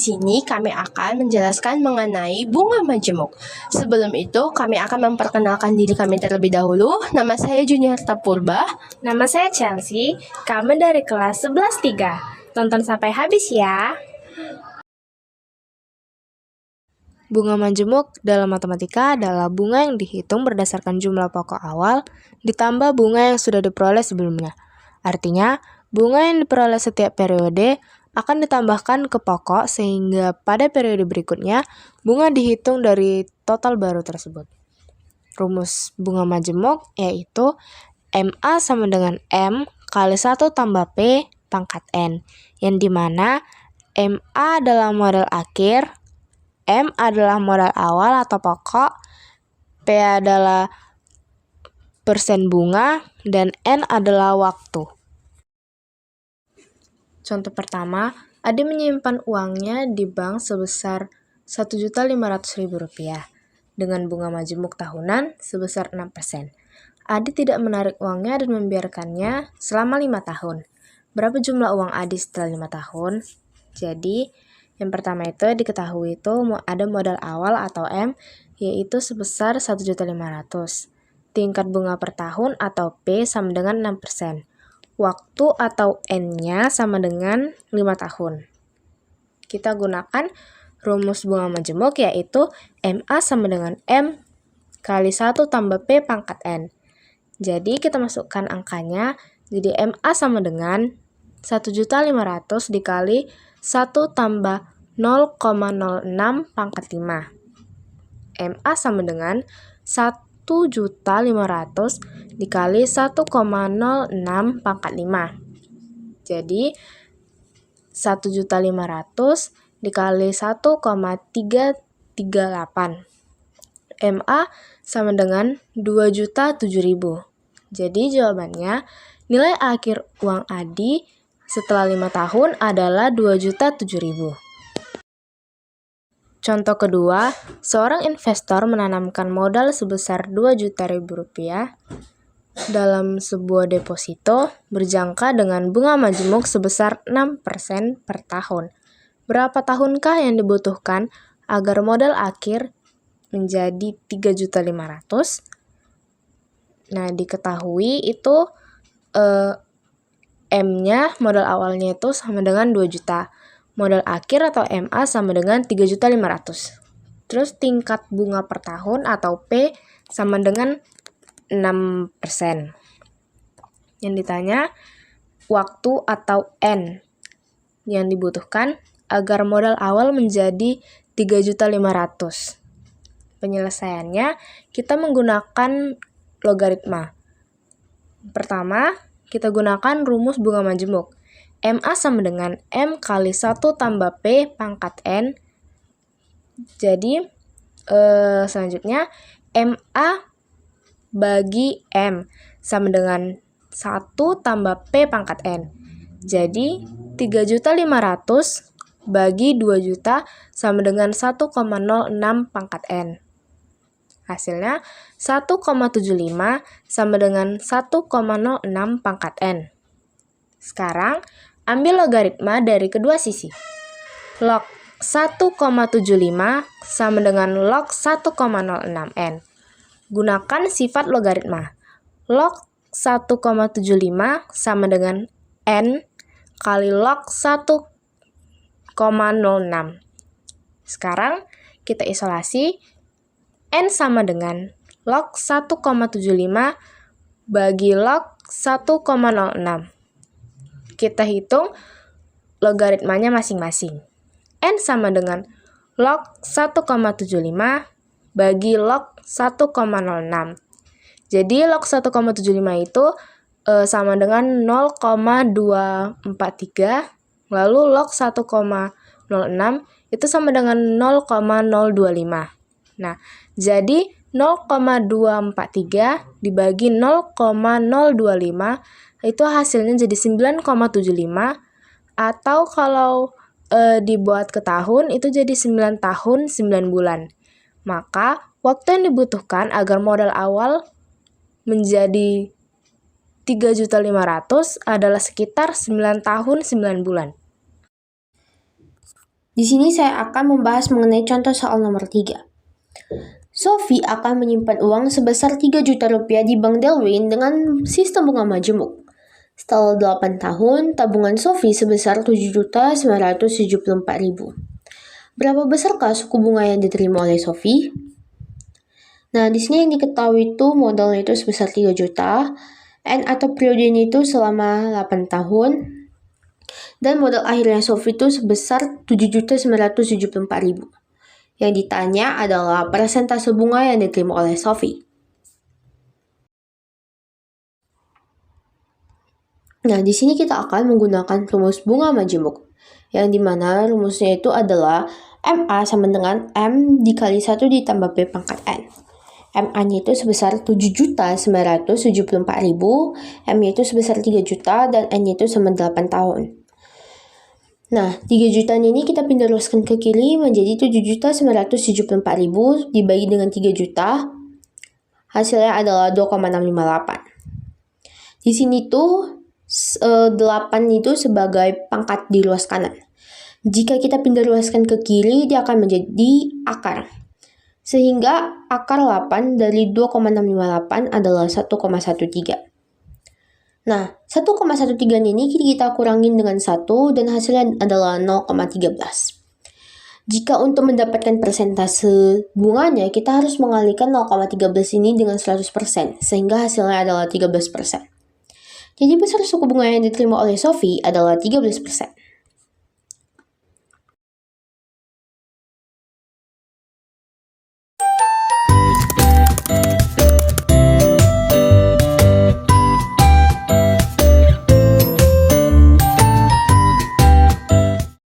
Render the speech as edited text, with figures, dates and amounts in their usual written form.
sini kami akan menjelaskan mengenai bunga majemuk. Sebelum itu, kami akan memperkenalkan diri kami terlebih dahulu. Nama saya Juniarta Purba. Nama saya Chelsea, kami dari kelas 11-3. Tonton sampai habis ya. Bunga majemuk dalam matematika adalah bunga yang dihitung berdasarkan jumlah pokok awal ditambah bunga yang sudah diperoleh sebelumnya. Artinya, bunga yang diperoleh setiap periode akan ditambahkan ke pokok sehingga pada periode berikutnya bunga dihitung dari total baru tersebut. Rumus bunga majemuk yaitu MA sama dengan M kali 1 tambah P pangkat N, yang dimana MA adalah modal akhir, M adalah modal awal atau pokok, P adalah persen bunga, dan N adalah waktu. Contoh pertama, Ade menyimpan uangnya di bank sebesar Rp1.500.000 dengan bunga majemuk tahunan sebesar 6%. Ade tidak menarik uangnya dan membiarkannya selama 5 tahun. Berapa jumlah uang Ade setelah 5 tahun? Jadi, yang pertama itu diketahui itu ada modal awal atau M, yaitu sebesar 1.500.000. Tingkat bunga per tahun atau P sama dengan 6%. Waktu atau N-nya sama dengan 5 tahun. Kita gunakan rumus bunga majemuk yaitu MA sama dengan M kali 1 tambah P pangkat N. Jadi kita masukkan angkanya, jadi MA sama dengan 1.500.000 dikali 1 tambah 0,06 pangkat 5. MA sama dengan 1.500.000 dikali 1,06 pangkat 5. Jadi 1.500.000 dikali 1,338. MA sama dengan 2.007.000. Jadi jawabannya nilai akhir uang Adi setelah 5 tahun adalah 2.007.000. Contoh kedua, seorang investor menanamkan modal sebesar Rp2.000.000 dalam sebuah deposito berjangka dengan bunga majemuk sebesar 6% per tahun. Berapa tahunkah yang dibutuhkan agar modal akhir menjadi 3.500.000? Nah, diketahui itu M-nya modal awalnya itu sama dengan 2 juta. Modal akhir atau MA sama dengan 3.500.000. Terus tingkat bunga per tahun atau P sama dengan 6%. Yang ditanya waktu atau N yang dibutuhkan agar modal awal menjadi 3.500.000. Penyelesaiannya kita menggunakan logaritma. Pertama, kita gunakan rumus bunga majemuk. MA sama dengan M kali 1 tambah P pangkat N. Jadi, selanjutnya MA bagi M sama dengan 1 tambah P pangkat N. Jadi, 3.500.000 bagi 2 juta sama dengan 1,06 pangkat N. Hasilnya 1,75 sama dengan 1,06 pangkat N. Sekarang, ambil logaritma dari kedua sisi. Log 1,75 sama dengan log 1,06 N. Gunakan sifat logaritma. Log 1,75 sama dengan N kali log 1,06. Sekarang, kita isolasi. N sama dengan log 1,75 bagi log 1,06. Kita hitung logaritmanya masing-masing. N sama dengan log 1,75 bagi log 1,06. Jadi log 1,75 itu sama dengan 0,243. Lalu log 1,06 itu sama dengan 0,025. Nah, jadi 0,243 dibagi 0,025 itu hasilnya jadi 9,75, atau kalau dibuat ke tahun itu jadi 9 tahun 9 bulan. Maka waktu yang dibutuhkan agar modal awal menjadi 3.500.000 adalah sekitar 9 tahun 9 bulan. Di sini saya akan membahas mengenai contoh soal nomor 3. Sophie akan menyimpan uang sebesar 3 juta rupiah di Bank Delwyn dengan sistem bunga majemuk. Setelah 8 tahun, tabungan Sophie sebesar 7.974.000. Berapa besarkah suku bunga yang diterima oleh Sophie? Nah, di sini yang diketahui itu modalnya itu sebesar 3 juta, N atau periodenya itu selama 8 tahun, dan modal akhirnya Sophie itu sebesar 7.974.000. Yang ditanya adalah persentase bunga yang diterima oleh Sophie. Nah, di sini kita akan menggunakan rumus bunga majemuk, yang dimana rumusnya itu adalah MA sama dengan M dikali 1 ditambah B pangkat N. MA-nya itu sebesar 7.974.000, M-nya itu sebesar 3 juta, dan N-nya itu sama 8 tahun. Nah, 3 jutanya ini kita pindah luaskan ke kiri menjadi 7.974.000 dibagi dengan 3 juta. Hasilnya adalah 2,658. Di sini tuh 8 itu sebagai pangkat di luas kanan. Jika kita pindah luaskan ke kiri, dia akan menjadi akar. Sehingga akar 8 dari 2,658 adalah 1,13. Nah, 1,13 ini kita kurangin dengan 1 dan hasilnya adalah 0,13. Jika untuk mendapatkan persentase bunganya, kita harus mengalihkan 0,13 ini dengan 100%, sehingga hasilnya adalah 13%. Jadi besar suku bunga yang diterima oleh Sophie adalah 13%.